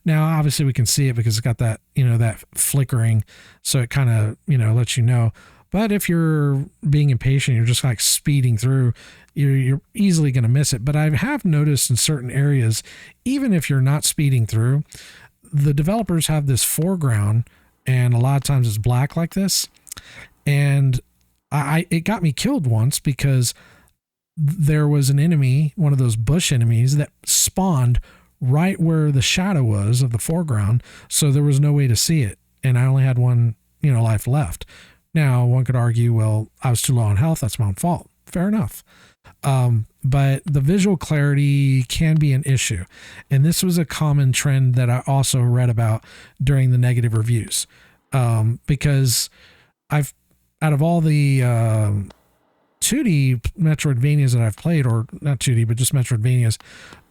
Now, obviously, we can see it because it's got that, that flickering. So it kind of, lets you know. But if you're being impatient, you're just like speeding through, you're easily going to miss it. But I have noticed in certain areas, even if you're not speeding through, the developers have this foreground, and a lot of times it's black like this. And it got me killed once because there was an enemy, one of those bush enemies, that spawned right where the shadow was of the foreground. So there was no way to see it. And I only had one, life left. Now, one could argue, well, I was too low on health. That's my own fault. Fair enough. But the visual clarity can be an issue. And this was a common trend that I also read about during the negative reviews. Because out of all the 2D Metroidvanias that I've played, or not 2D, but just Metroidvanias,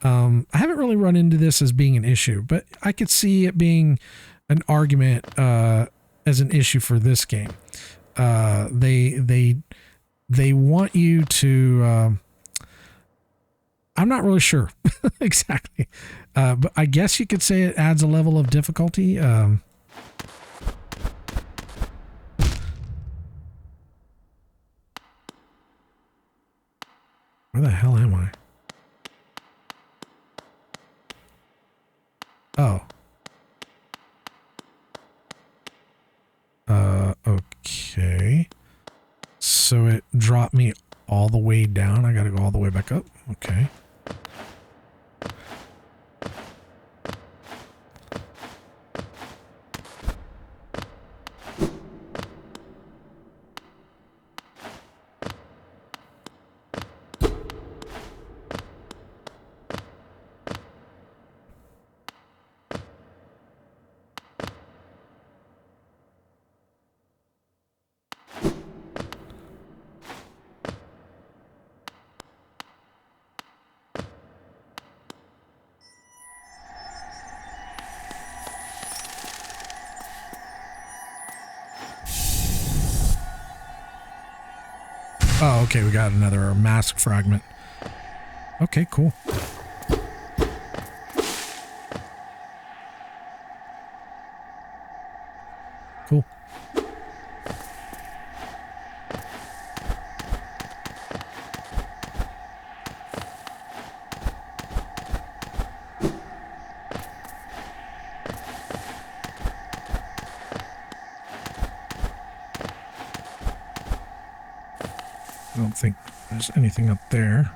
I haven't really run into this as being an issue, but I could see it being an argument as an issue for this game. They want you to, I'm not really sure exactly, but I guess you could say it adds a level of difficulty. Where the hell am I? Oh. Okay. So it dropped me all the way down. I gotta go all the way back up. Okay. Oh, okay, we got another mask fragment. Okay, cool. Cool. I don't think there's anything up there.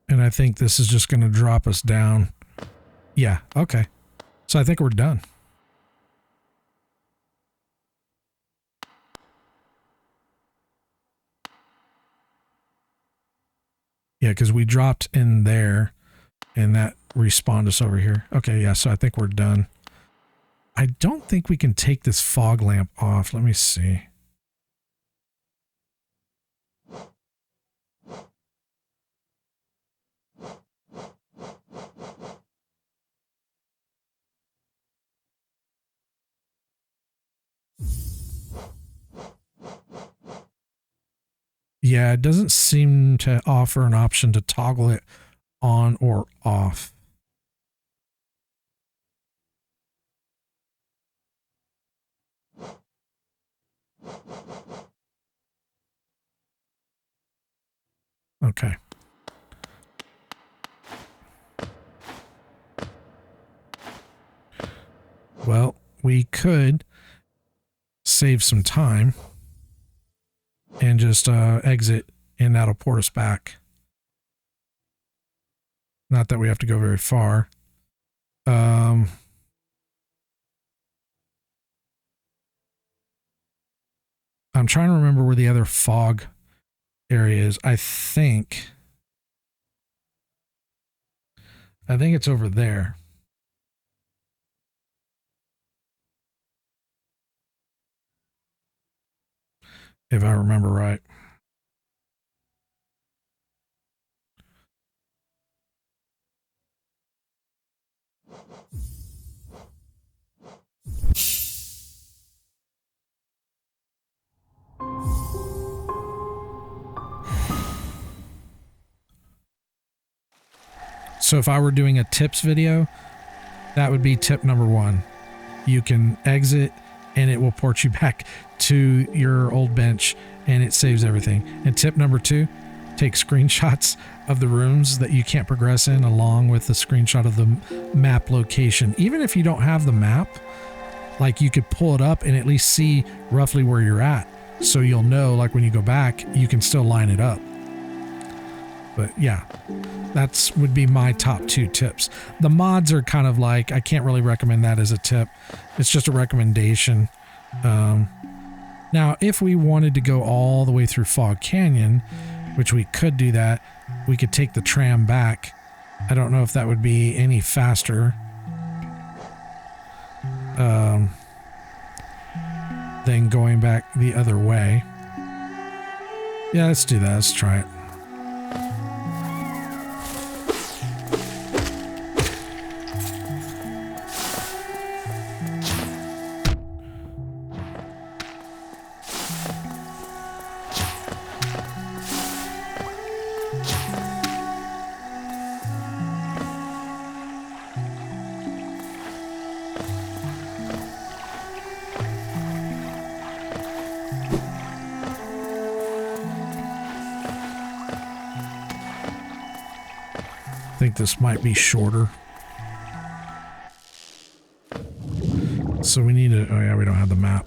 And I think this is just going to drop us down. Yeah, okay. So I think we're done. Yeah, because we dropped in there and that respawned us over here. Okay, yeah, so I think we're done. I don't think we can take this fog lamp off. Let me see. Yeah, it doesn't seem to offer an option to toggle it on or off. Okay. Well, we could save some time and just exit, and that'll port us back. Not that we have to go very far. I'm trying to remember where the other fog area is. I think it's over there. If I remember right. So if I were doing a tips video, that would be tip number 1. You can exit and it will port you back to your old bench and it saves everything. And tip number 2, take screenshots of the rooms that you can't progress in along with the screenshot of the map location. Even if you don't have the map, like you could pull it up and at least see roughly where you're at. So you'll know, like when you go back, you can still line it up. But yeah, that's would be my top 2 tips. The mods are kind of like, I can't really recommend that as a tip. It's just a recommendation. Now, if we wanted to go all the way through Fog Canyon, which we could do that, we could take the tram back. I don't know if that would be any faster than going back the other way. Yeah, let's do that. Let's try it. I think this might be shorter. So we need to, oh yeah, we don't have the map.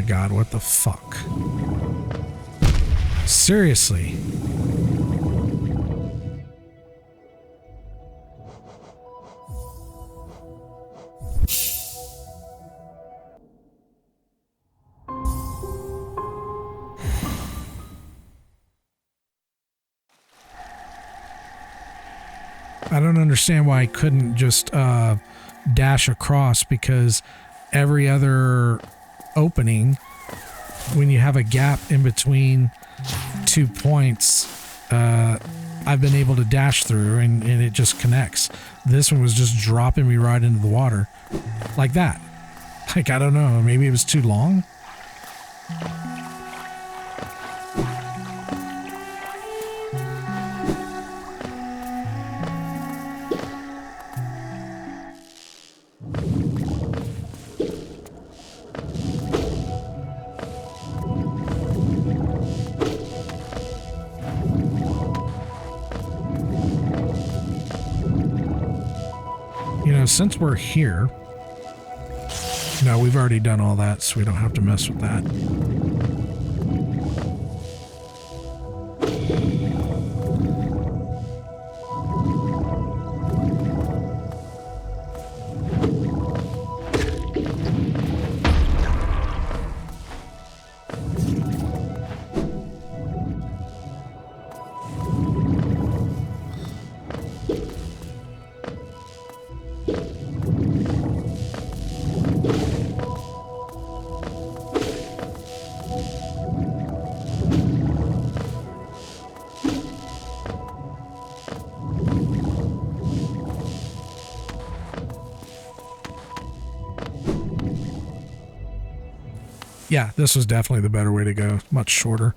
God, what the fuck? Seriously? I don't understand why I couldn't just dash across, because every other opening, when you have a gap in between 2 points, I've been able to dash through and it just connects. This one was just dropping me right into the water like that. Like, I don't know, maybe it was too long. Since we're here, no, we've already done all that, so we don't have to mess with that. Yeah, this was definitely the better way to go. Much shorter.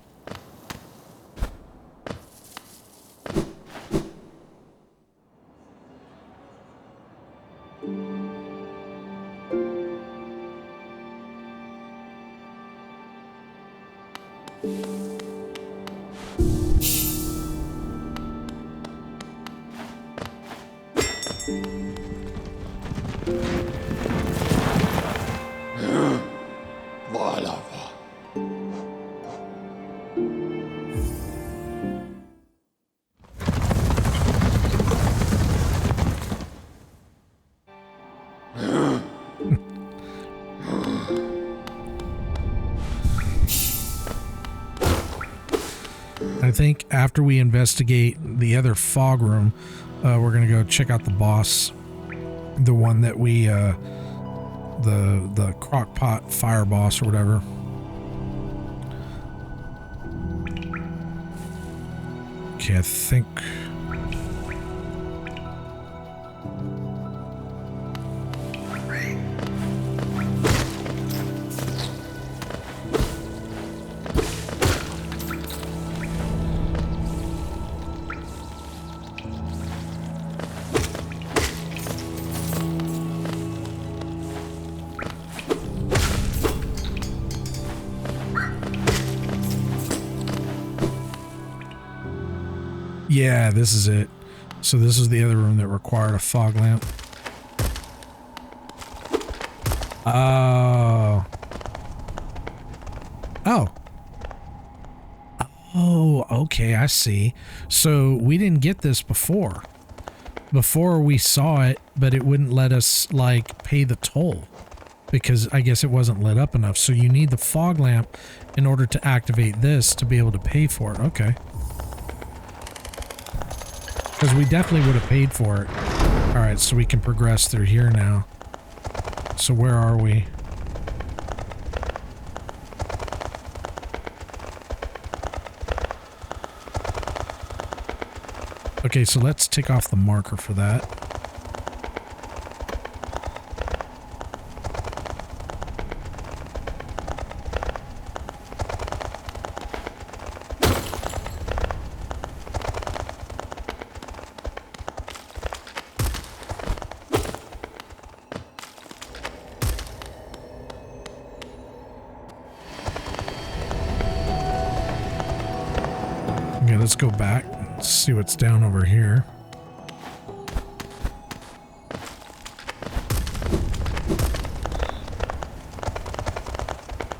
think after we investigate the other fog room, we're gonna go check out the boss, the one that we the crockpot fire boss or whatever. Okay, I think. Yeah, this is it. So this is the other room that required a fog lamp. Oh. Oh. Oh, okay, I see. So we didn't get this before. Before we saw it, but it wouldn't let us, like, pay the toll. Because I guess it wasn't lit up enough. So you need the fog lamp in order to activate this to be able to pay for it. Okay. Because we definitely would have paid for it. Alright, so we can progress through here now. So where are we? Okay, so let's take off the marker for that. Okay, let's go back. Let's see what's down over here.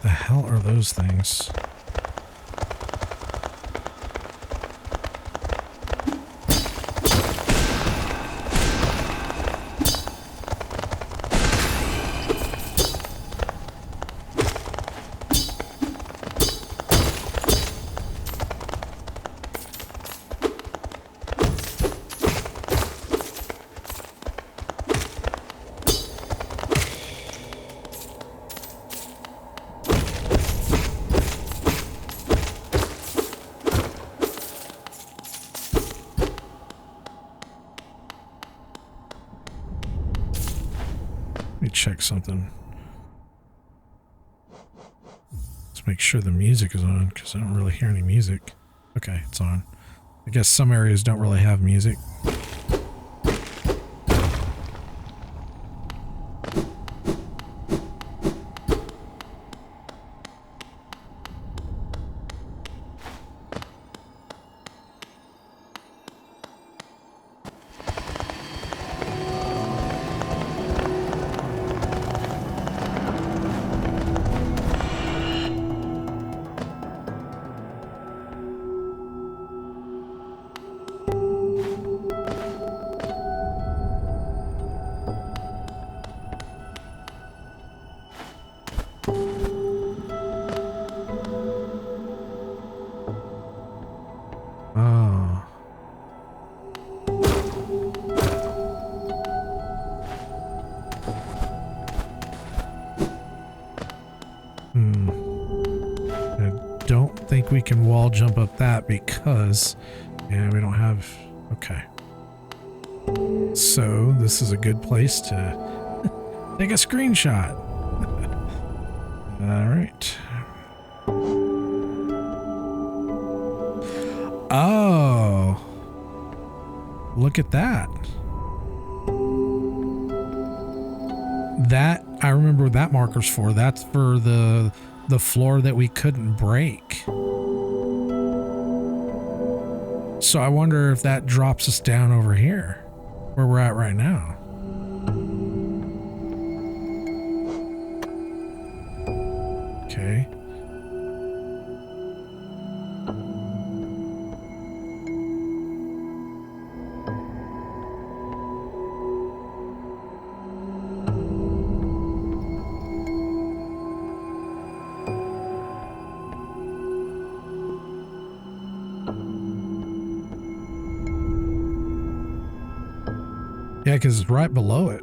The hell are those things? Let me check something. Let's make sure the music is on, because I don't really hear any music. Okay, it's on. I guess some areas don't really have music. We can wall jump up that because yeah, we don't have. Okay, so this is a good place to take a screenshot. All right. Oh, look at that. That I remember what that marker's for. That's for the floor that we couldn't break. So I wonder if that drops us down over here, where we're at right now. Okay. Yeah, because it's right below it.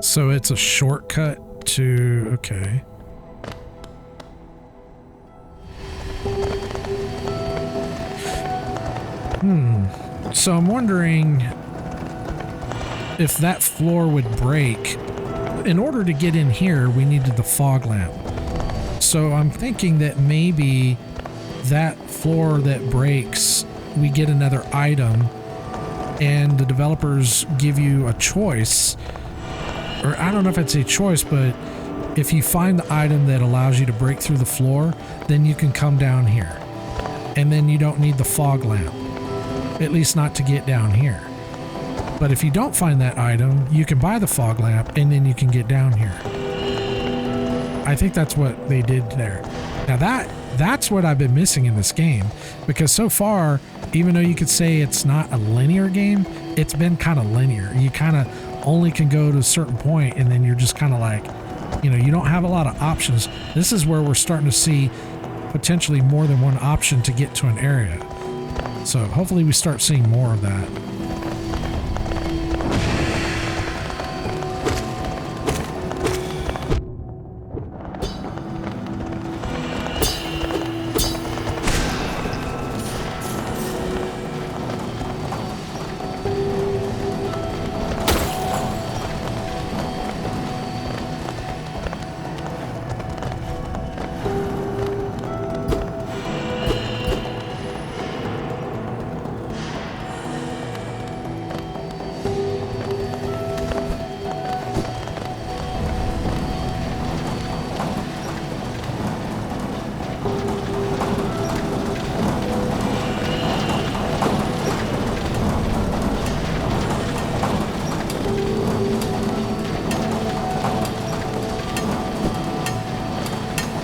So it's a shortcut to, okay. So I'm wondering if that floor would break. In order to get in here, we needed the fog lamp. So I'm thinking that maybe that floor that breaks, we get another item and the developers give you a choice. Or I don't know if it's a choice, but if you find the item that allows you to break through the floor, then you can come down here. And then you don't need the fog lamp. At least not to get down here. But if you don't find that item, you can buy the fog lamp and then you can get down here. I think that's what they did there. Now that's what I've been missing in this game, because so far, even though you could say it's not a linear game, it's been kind of linear. You kind of only can go to a certain point and then you're just kind of like, you know, you don't have a lot of options. This is where we're starting to see potentially more than one option to get to an area. So hopefully we start seeing more of that.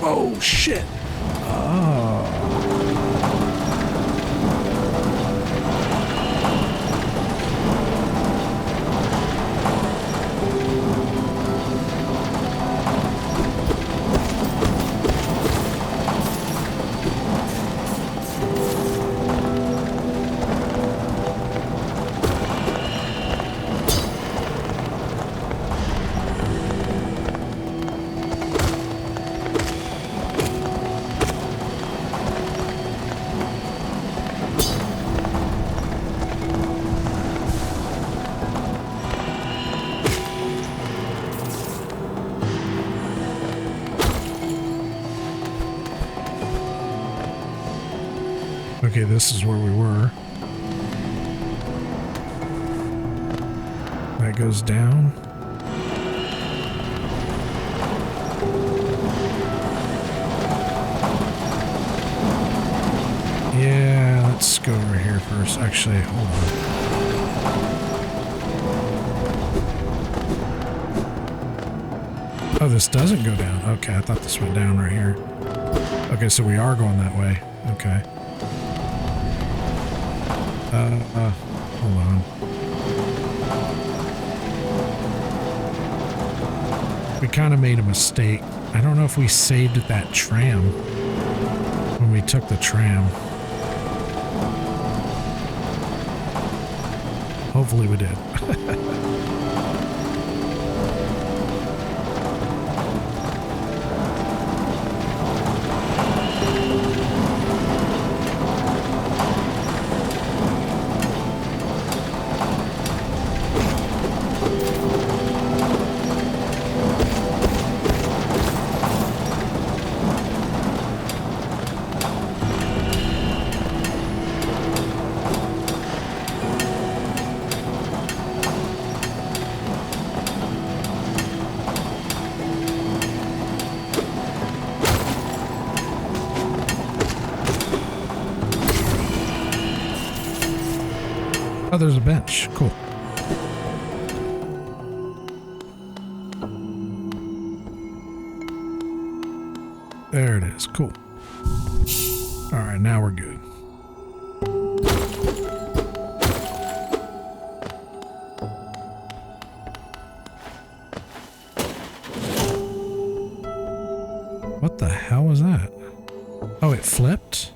Oh, shit. Oh. Okay, this is where we were. That goes down. Yeah, let's go over here first. Actually, hold on. Oh, this doesn't go down. Okay, I thought this went down right here. Okay, so we are going that way. Okay. Hold on. We kind of made a mistake. I don't know if we saved at that tram when we took the tram. Hopefully we did. Oh, there's a bench. Cool. There it is. Cool. All right, now we're good. flipped.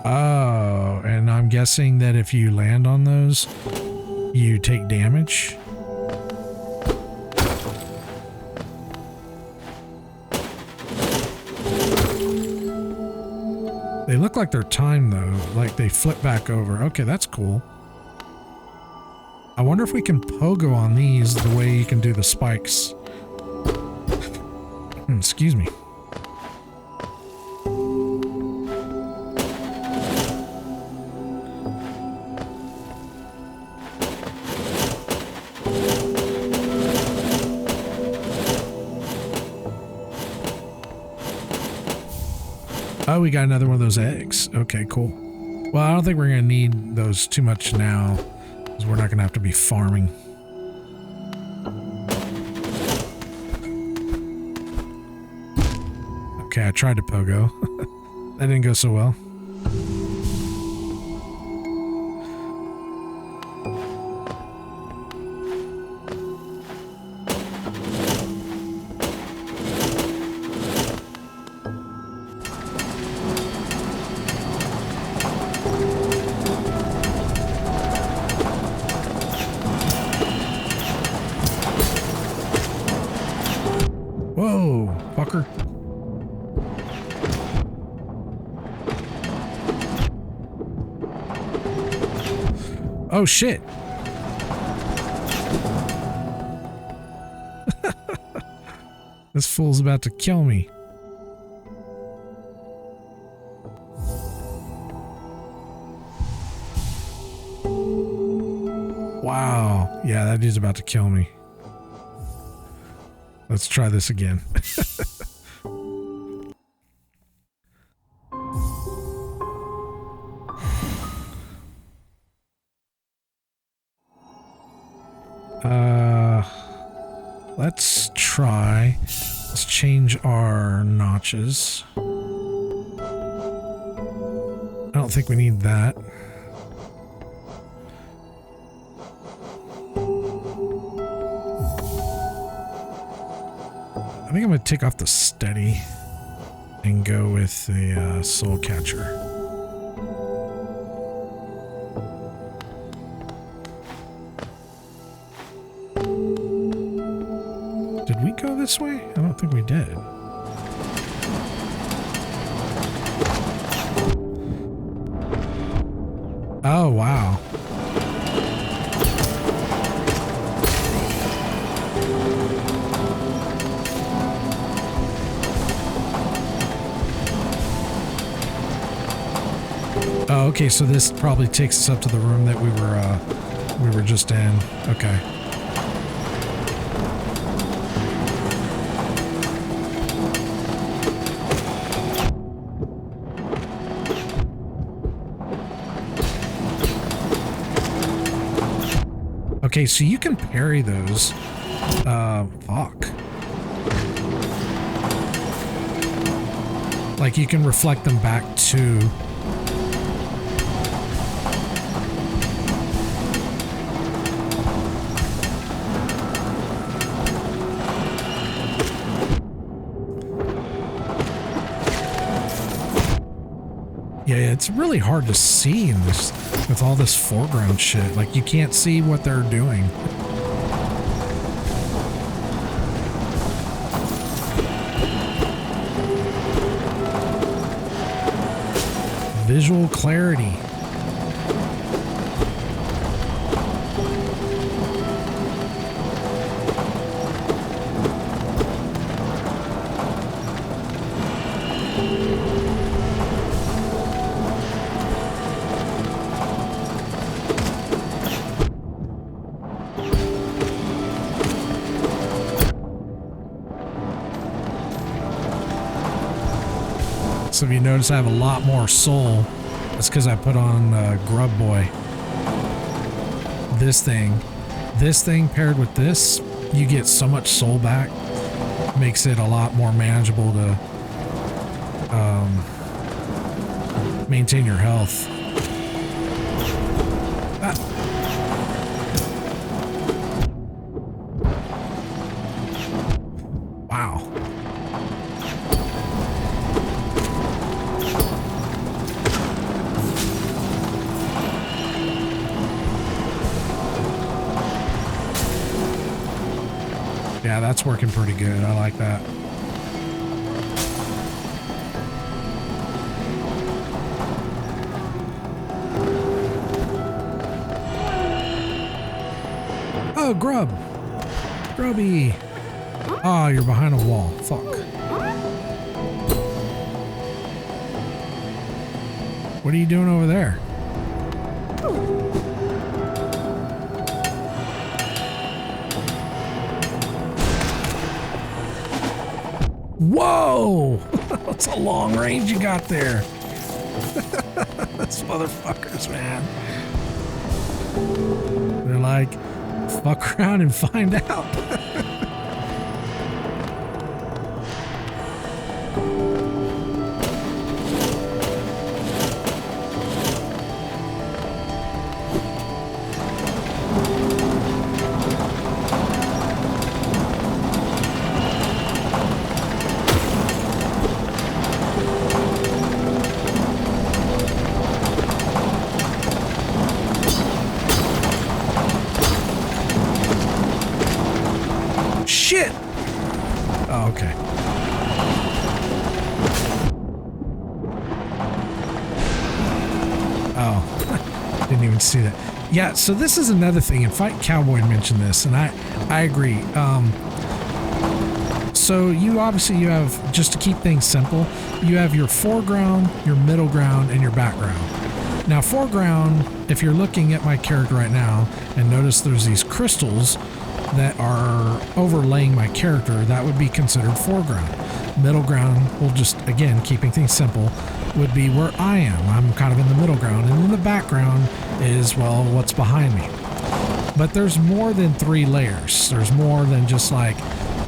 Oh, and I'm guessing that if you land on those, you take damage. They look like they're timed though, like they flip back over. Okay, that's cool. I wonder if we can pogo on these the way you can do the spikes. Excuse me. Oh, we got another one of those eggs. Okay, cool. Well, I don't think we're going to need those too much now, because we're not going to have to be farming. Okay, I tried to pogo. That didn't go so well. Whoa, fucker. Oh shit. This fool's about to kill me. Wow. Yeah, that dude's about to kill me. Let's try this again. Let's try. Let's change our notches. I don't think we need that. I think I'm going to take off the steady and go with the soul catcher. Did we go this way? I don't think we did. Oh, wow. Oh, okay, so this probably takes us up to the room that we were just in. Okay. Okay, so you can parry those. Fuck. Like you can reflect them back to... Yeah, it's really hard to see in this with all this foreground shit. Like you can't see what they're doing. Visual clarity. So if you notice I have a lot more soul, that's because I put on Grub Boy. This thing paired with this, you get so much soul back. Makes it a lot more manageable to maintain your health. Wow. Yeah, that's working pretty good. I like that. Oh, grub. Grubby. Oh, you're behind a wall. Fuck. What are you doing over there? Whoa! That's a long range you got there. Those motherfuckers, man. They're like, fuck around and find out. Shit! Oh, okay. Oh, didn't even see that. Yeah, so this is another thing, and Fight Cowboy mentioned this, and I agree. So you have, just to keep things simple, you have your foreground, your middle ground, and your background. Now, foreground, if you're looking at my character right now, and notice there's these crystals that are overlaying my character, that would be considered foreground. Middle ground, will just, again, keeping things simple, would be where I am. I'm kind of in the middle ground, and then the background is, well, what's behind me. But there's more than 3 layers. There's more than just like,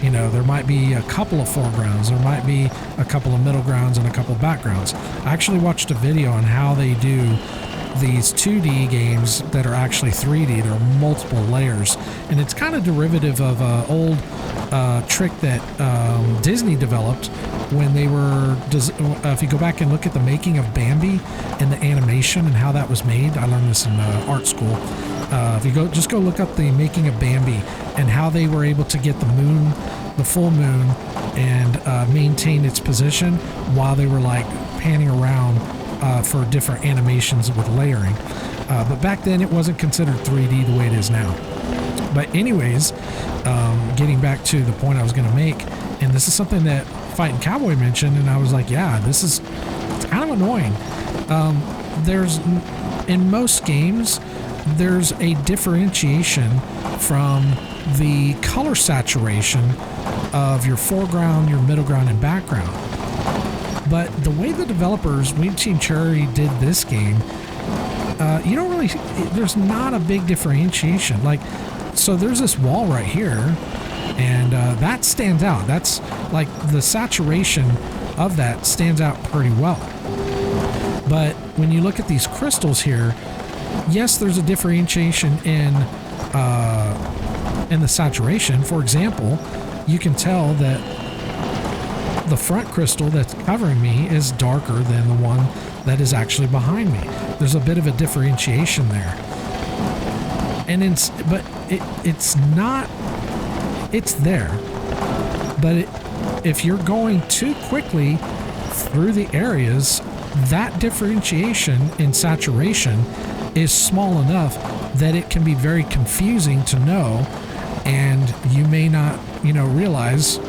you know, there might be a couple of foregrounds, there might be a couple of middle grounds and a couple of backgrounds. I actually watched a video on how they do these 2D games that are actually 3D. There are multiple layers, and it's kind of derivative of an old trick that Disney developed when they were, if you go back and look at the making of Bambi and the animation and how that was made. I learned this in art school. If you just go look up the making of Bambi and how they were able to get the moon, the full moon, and maintain its position while they were like panning around for different animations with layering. But back then it wasn't considered 3D the way it is now. But anyways, getting back to the point I was going to make, and this is something that Fighting Cowboy mentioned, and I was like, yeah, it's kind of annoying. There's, in most games, there's a differentiation from the color saturation of your foreground, your middle ground, and background. But the way the developers, Team Cherry, did this game, you don't really, there's not a big differentiation. Like, so there's this wall right here, and that stands out. That's like the saturation of that stands out pretty well. But when you look at these crystals here, yes, there's a differentiation in the saturation. For example, you can tell that the front crystal that's covering me is darker than the one that is actually behind me. There's a bit of a differentiation there. And it's not, it's there. But if you're going too quickly through the areas, that differentiation in saturation is small enough that it can be very confusing to know, and you may not, realize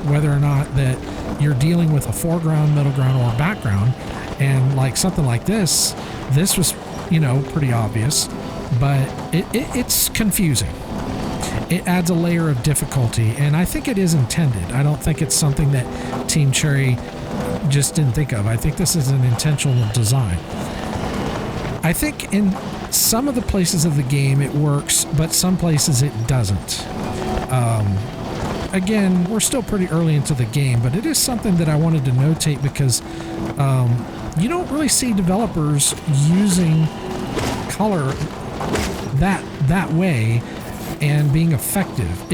whether or not that you're dealing with a foreground, middle ground, or background. And like something like this was, pretty obvious, but it's confusing. It adds a layer of difficulty, and I think it is intended. I don't think it's something that Team Cherry just didn't think of. I think this is an intentional design. I think in some of the places of the game it works, but some places it doesn't. Again, we're still pretty early into the game, but it is something that I wanted to notate because you don't really see developers using color that way and being effective.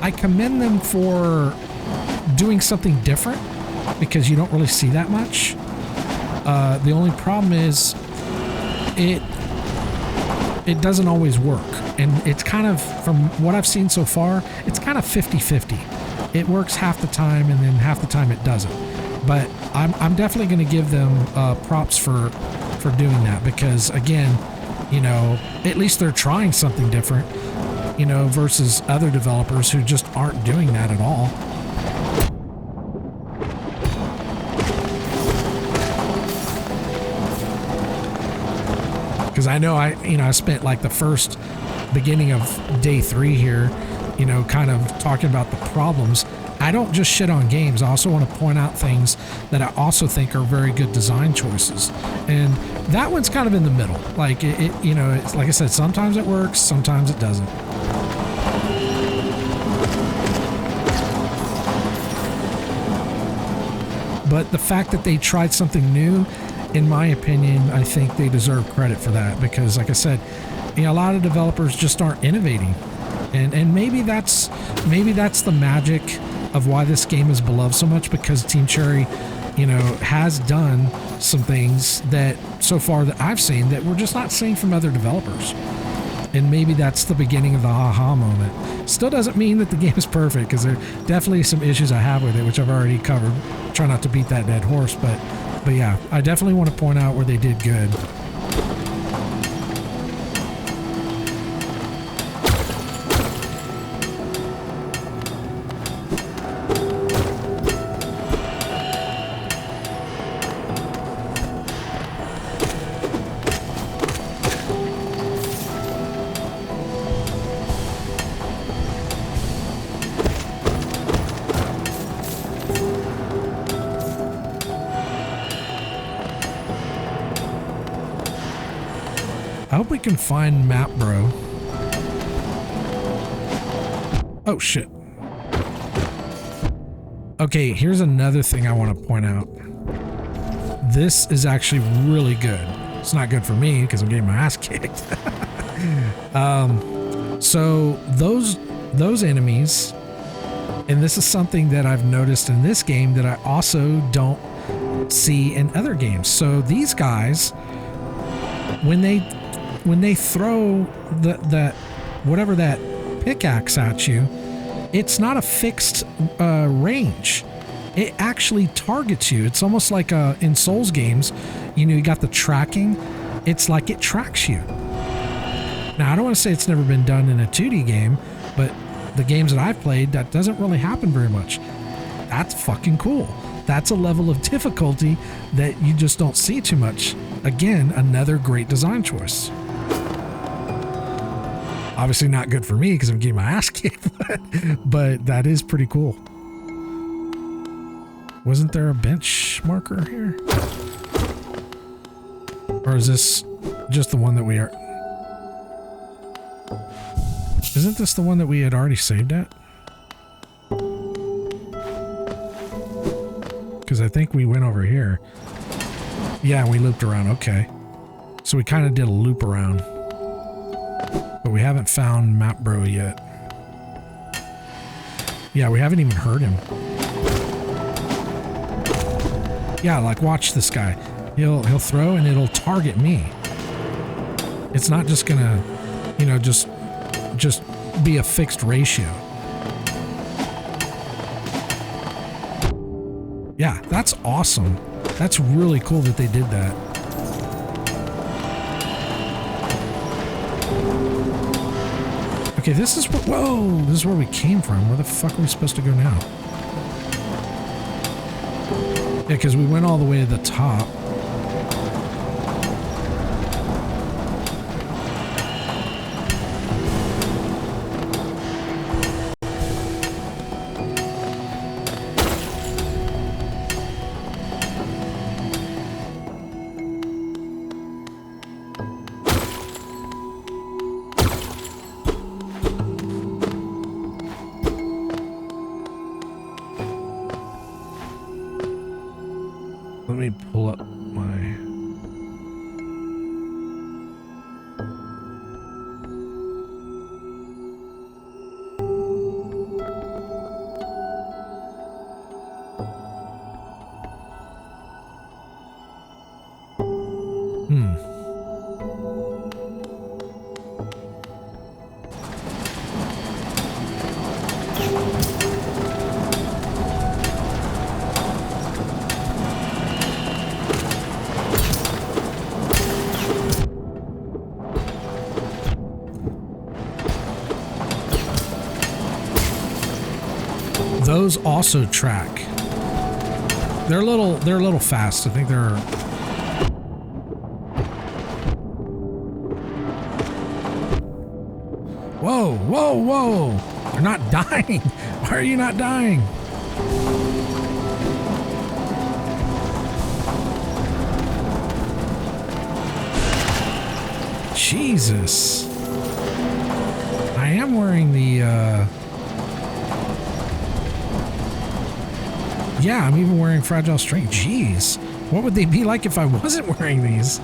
I commend them for doing something different because you don't really see that much. The only problem is it doesn't always work. And it's kind of, from what I've seen so far, it's kind of 50-50. It works half the time and then half the time it doesn't. But I'm definitely going to give them props for doing that because, again, you know, at least they're trying something different, you know, versus other developers who just aren't doing that at all. Because I know I spent like the first beginning of day 3 here, you know, kind of talking about the problems. I don't just shit on games. I also want to point out things that I also think are very good design choices. And that one's kind of in the middle. Like it you know, it's like I said, sometimes it works, sometimes it doesn't. But the fact that they tried something new, in my opinion, I think they deserve credit for that because, like I said, you know, a lot of developers just aren't innovating, and maybe that's the magic of why this game is beloved so much, because Team Cherry, you know, has done some things that so far that I've seen that we're just not seeing from other developers. And maybe that's the beginning of the aha moment. Still doesn't mean that the game is perfect, because there are definitely some issues I have with it, which I've already covered. Try not to beat that dead horse, but yeah, I definitely want to point out where they did good. I hope we can find Map Bro. Oh, shit. Okay, here's another thing I want to point out. This is actually really good. It's not good for me because I'm getting my ass kicked. So those enemies, and this is something that I've noticed in this game that I also don't see in other games. So these guys, when they throw that whatever that pickaxe at you, it's not a fixed range. It actually targets you. It's almost like in Souls games, you know, you got the tracking. It's like it tracks you. Now, I don't want to say it's never been done in a 2D game, but the games that I've played, that doesn't really happen very much. That's fucking cool. That's a level of difficulty that you just don't see too much. Again, another great design choice. Obviously not good for me because I'm getting my ass kicked, but that is pretty cool. Wasn't there a bench marker here? Or is this just the one that we are... Isn't this the one that we had already saved at? Because I think we went over here. Yeah, we looped around. Okay. So we kind of did a loop around. But we haven't found Map Bro yet. Yeah, we haven't even heard him. Yeah, like watch this guy. He'll throw and it'll target me. It's not just gonna, you know, just be a fixed ratio. Yeah, that's awesome. That's really cool that they did that. Okay, this is where, whoa, this is where we came from. Where the fuck are we supposed to go now? Yeah, because we went all the way to the top. Let me pull up my... those also track. They're a little fast. I think they're... Whoa, whoa, whoa. They're not dying. Why are you not dying? Jesus. I am wearing the, yeah, I'm even wearing Fragile Strength. Jeez. What would they be like if I wasn't wearing these?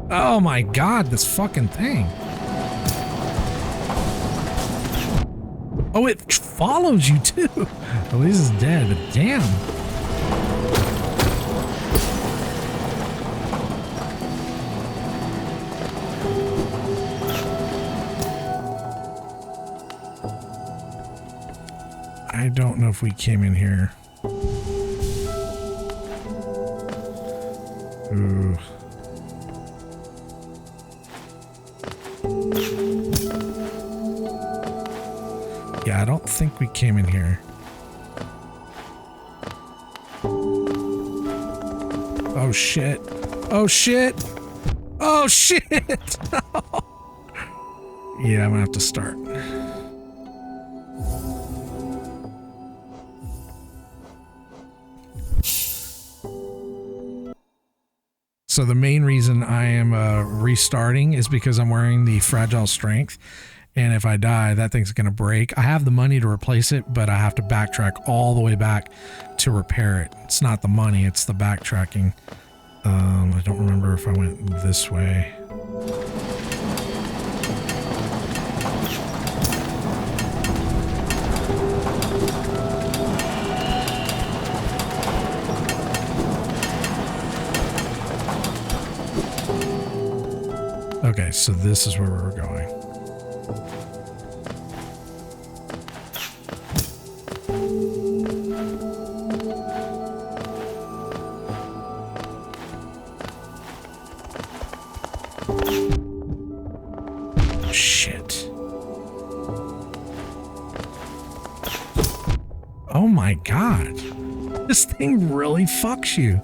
Oh my god, this fucking thing. Oh, it follows you too. At least it's dead, but damn. I don't know if we came in here. Ooh. Yeah, I don't think we came in here. Oh shit. Oh shit. Oh shit. Yeah, I'm gonna have to start. So the main reason I am restarting is because I'm wearing the Fragile Strength. And if I die, that thing's going to break. I have the money to replace it, but I have to backtrack all the way back to repair it. It's not the money, it's the backtracking. I don't remember if I went this way. Okay, so this is where we're going. Shit. Oh my god. This thing really fucks you.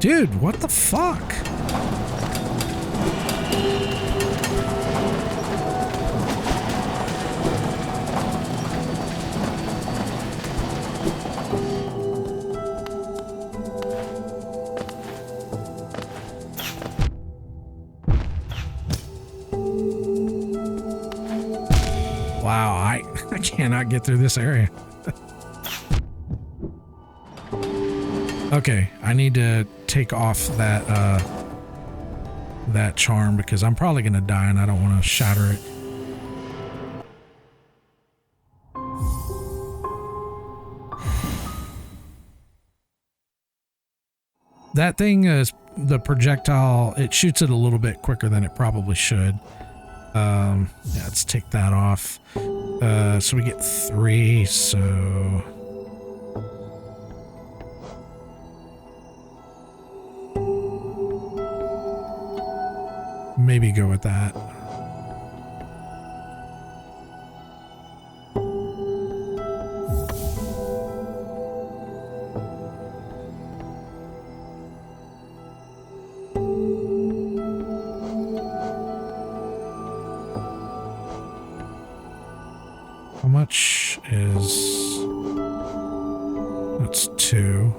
Dude, what the fuck? Wow, I cannot get through this area. Okay, I need to take off that that charm because I'm probably gonna die and I don't want to shatter it. That thing is the projectile, it shoots it a little bit quicker than it probably should. Yeah, let's take that off. So we get 3, so maybe go with that. How much is... That's 2.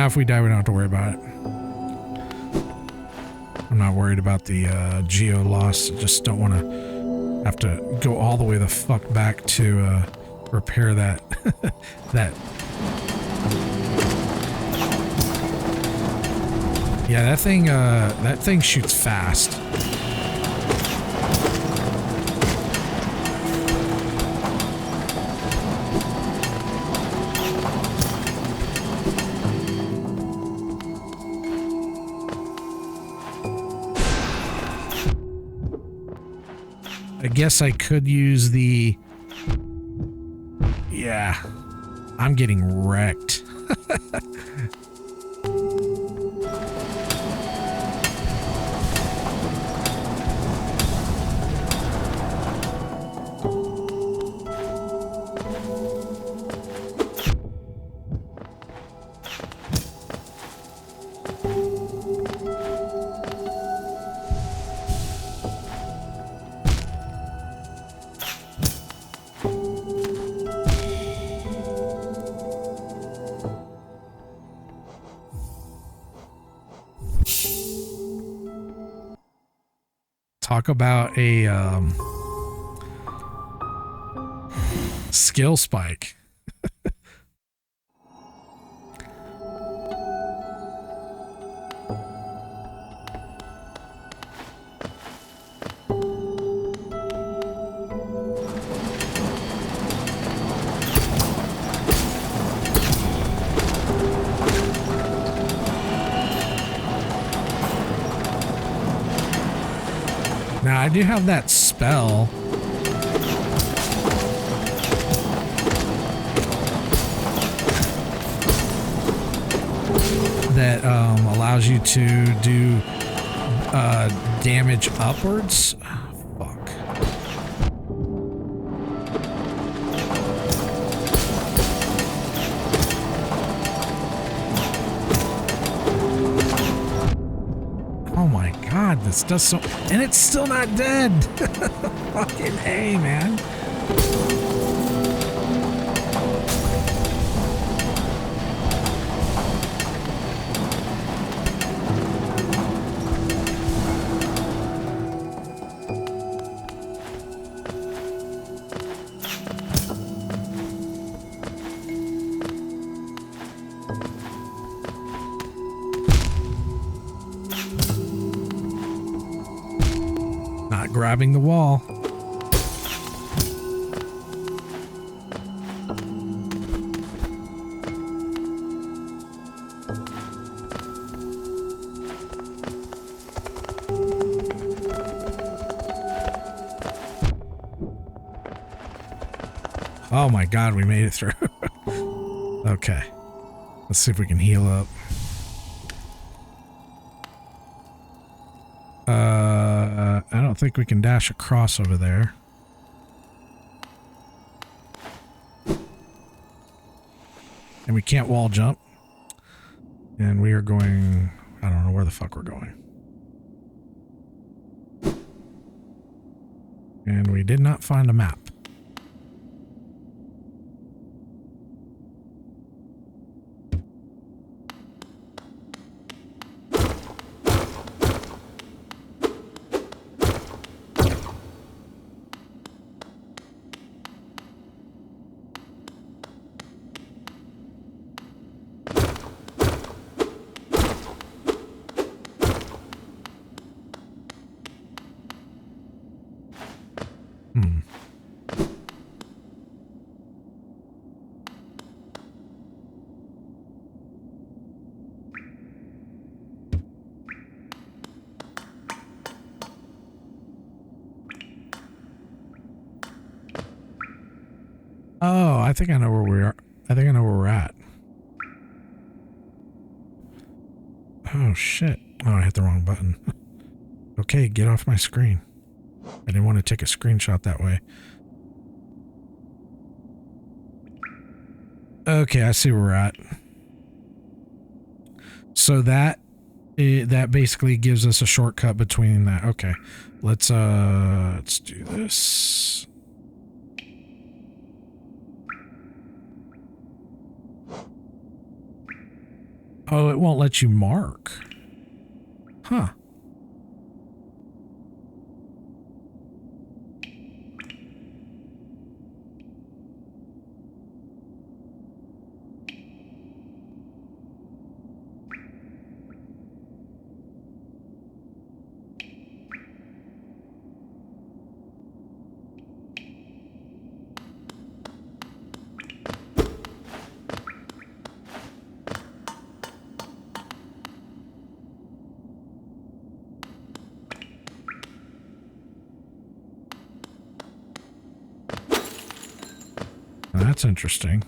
Nah, if we die, we don't have to worry about it. I'm not worried about the geo loss. I just don't want to have to go all the way the fuck back to repair that. Yeah, that thing shoots fast. I guess I could use the... Yeah. I'm getting wrecked. Talk about a skill spike. Now, I do have that spell. That allows you to do damage upwards. Fuck. Oh my god, this does so... And it's still not dead! Fucking A, man. Grabbing the wall. Oh my god, we made it through. Okay. Let's see if we can heal up. I don't think we can dash across over there. And we can't wall jump. And we are going... I don't know where the fuck we're going. And we did not find a map. Oh, I think I know where we are. I think I know where we're at. Oh, shit. Oh, I hit the wrong button. Okay, get off my screen. I didn't want to take a screenshot that way. Okay, I see where we're at. So that basically gives us a shortcut between that. Okay, let's do this. Oh, it won't let you mark. Huh. That's interesting.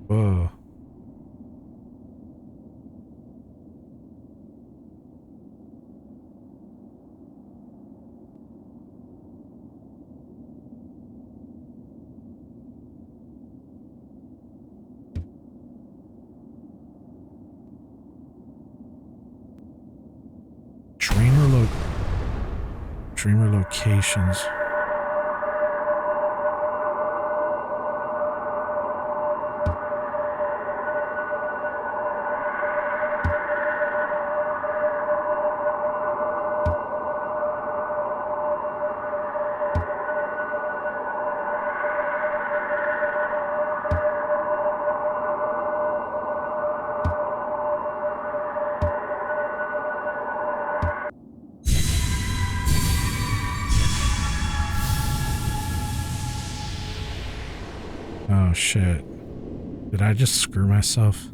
Whoa. Dreamer locations. Oh shit. Did I just screw myself?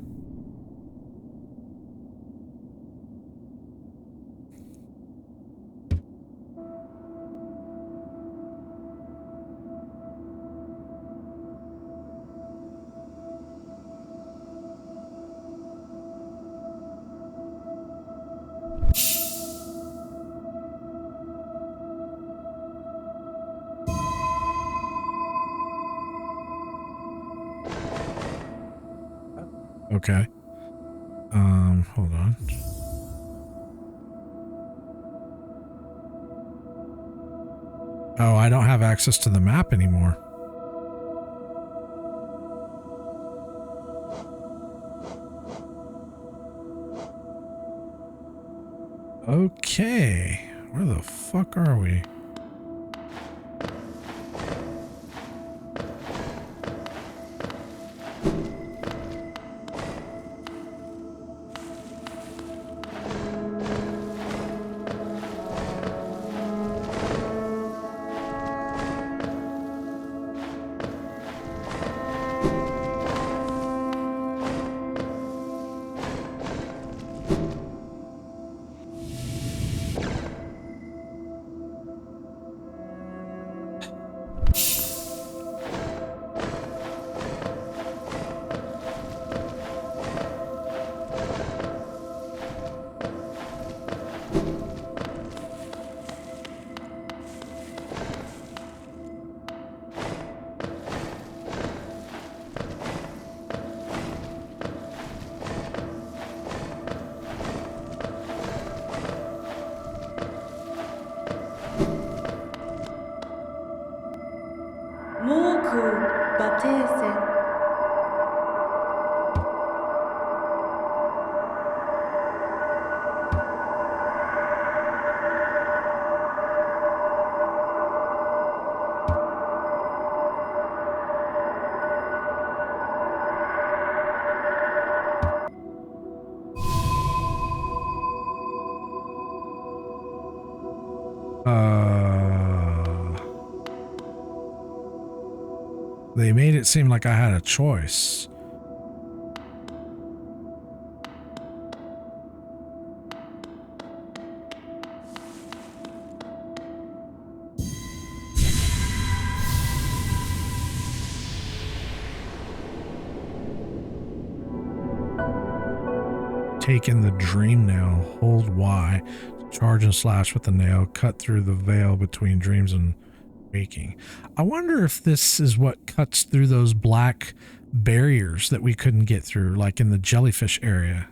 Okay. Hold on. Oh, I don't have access to the map anymore. Okay. Where the fuck are we? They made it seem like I had a choice. Take in the dream now. Hold Y. Charge and slash with the nail. Cut through the veil between dreams and waking. I wonder if this is what cuts through those black barriers that we couldn't get through, like in the jellyfish area.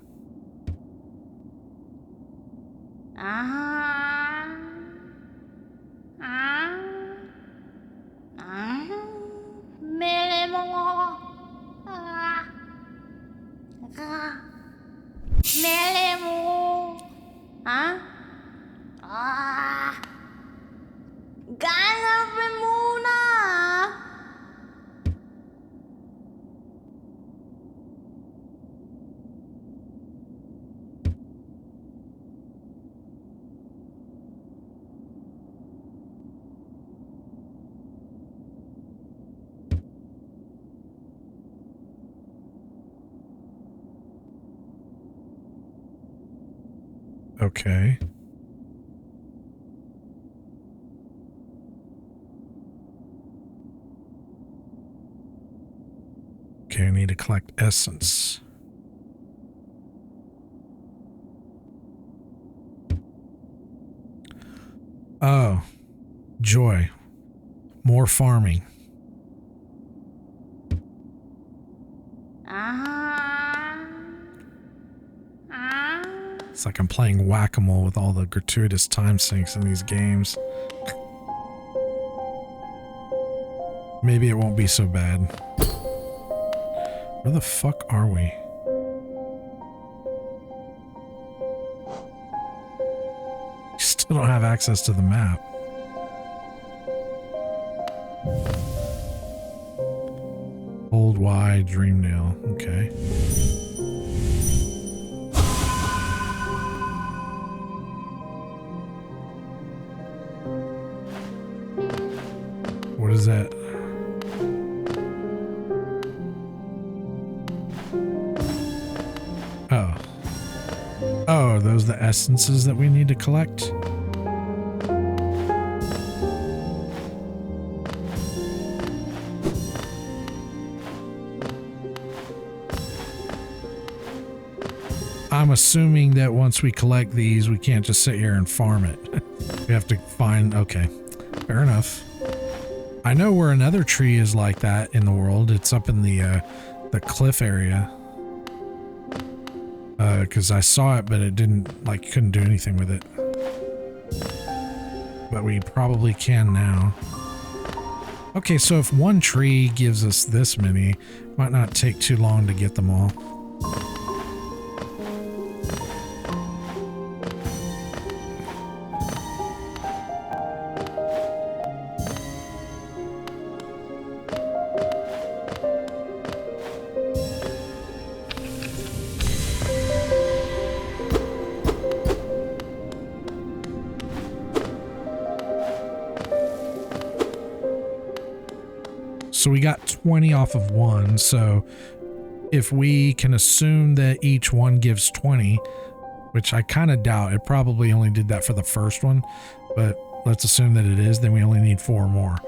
Okay. Okay, I need to collect essence. Oh, joy. More farming. It's like I'm playing whack-a-mole with all the gratuitous time sinks in these games. Maybe it won't be so bad. Where the fuck are we? Still don't have access to the map. Hold Y, dream nail. Okay. What is that? Oh. Oh, are those the essences that we need to collect? I'm assuming that once we collect these, we can't just sit here and farm it. We have to find... Okay. Fair enough. I know where another tree is like that in the world. It's up in the cliff area. Because I saw it, but it didn't, like, couldn't do anything with it. But we probably can now. Okay, so if one tree gives us this many, might not take too long to get them all. So we got 20 off of one, so if we can assume that each one gives 20, which I kind of doubt, it probably only did that for the first one, but let's assume that it is, then we only need 4 more.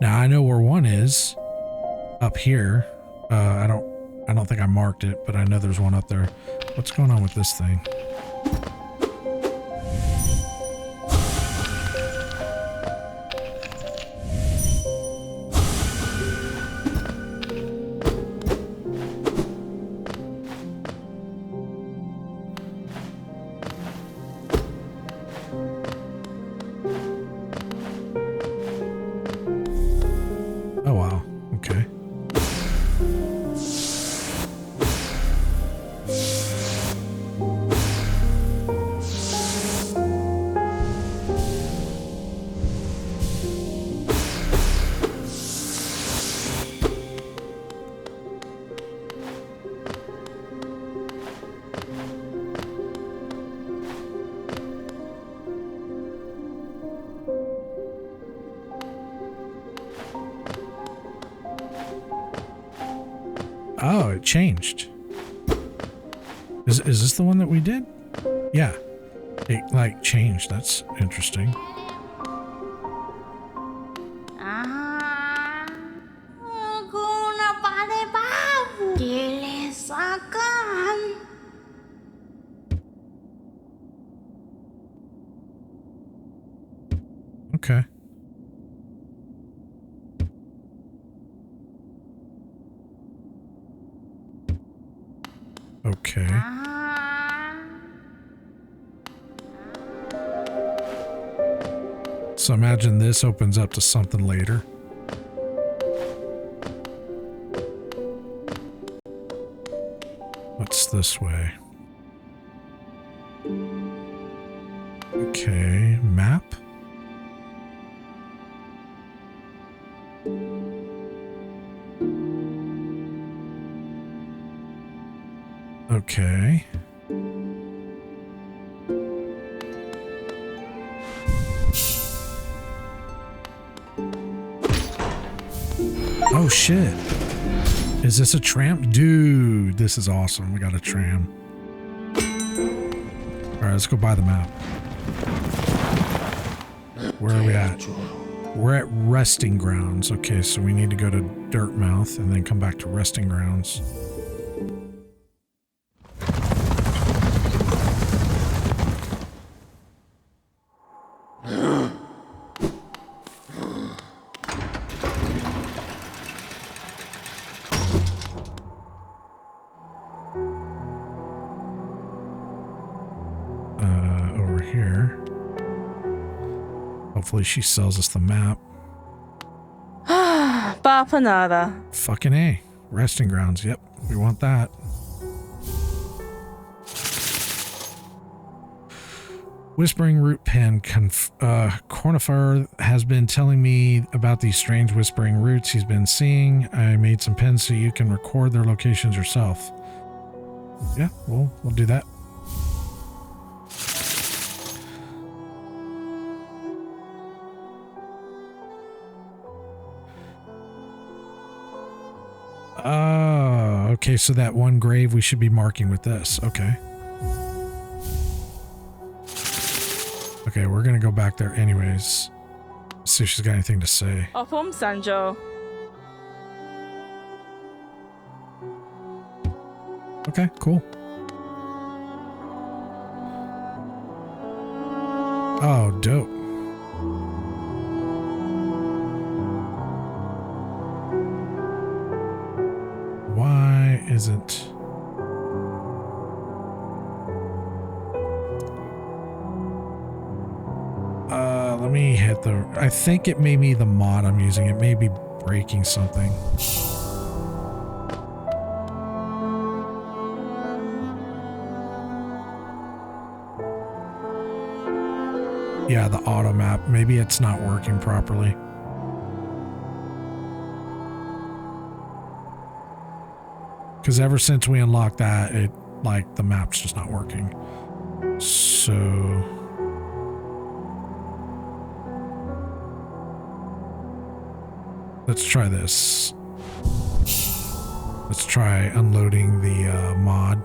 Now I know where one is, up here. I don't think I marked it, but I know there's one up there. What's going on with this thing? Oh, it changed. Is this the one that we did? Yeah. It, like, changed. That's interesting. Okay. Okay. So imagine this opens up to something later. What's this way? Okay, map. Okay. Oh shit. Is this a tram? Dude, this is awesome. We got a tram. Alright, let's go buy the map. Where are we at? We're at Resting Grounds. Okay, so we need to go to Dirtmouth and then come back to Resting Grounds. Over here. Hopefully she sells us the map. Bapanada. Fucking A. Resting Grounds. Yep, we want that. Whispering Root Pen. Cornifer has been telling me about these strange whispering roots he's been seeing. I made some pens so you can record their locations yourself. Yeah, we'll do that. Oh, okay, so that one grave we should be marking with this. Okay. Okay, we're gonna go back there anyways. See if she's got anything to say. Opum Sanjo. Okay, cool. Oh, dope. Why isn't... let me hit the... I think it may be the mod I'm using. It may be breaking something. Yeah, the auto map. Maybe it's not working properly. Because ever since we unlocked that, it, like, the map's just not working. So... let's try this. Let's try unloading the mod.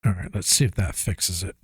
All right, let's see if that fixes it.